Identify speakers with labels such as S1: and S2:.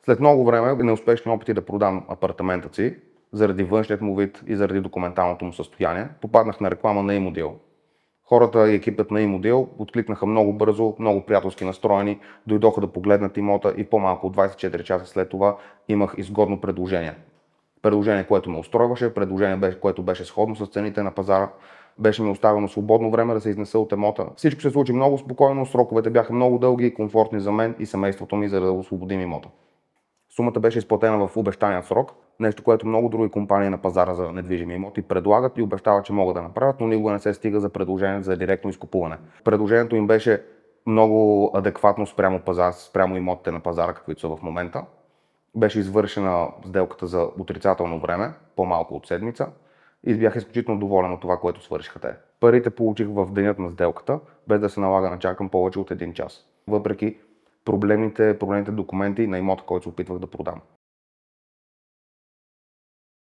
S1: След много време и неуспешни опити да продам апартамента си, заради външният му вид и заради документалното му състояние, попаднах на реклама на Имодил. Хората и екипът на Имодил откликнаха много бързо, много приятелски настроени, дойдоха да погледнат имота и по-малко от 24 часа след това имах изгодно предложение. Предложение, което ме устройваше, предложение, което беше сходно с цените на пазара, беше ми оставено свободно време да се изнеса от имота. Всичко се случи много спокойно, сроковете бяха много дълги и комфортни за мен и семейството ми, за да освободим имота. Сумата беше изплатена в обещания срок, нещо, което много други компании на пазара за недвижими имоти предлагат и обещават, че могат да направят, но никога не се стига за предложение за директно изкупуване. Предложението им беше много адекватно спрямо имотите на пазара, каквито са в момента. Беше извършена сделката за отрицателно време, по-малко от седмица, и бях изключително доволен от това, което свършиха те. Парите получих в денят на сделката, без да се налага да чакам повече от 1 час. Въпреки проблемните документи на имота, който се опитвах да продам.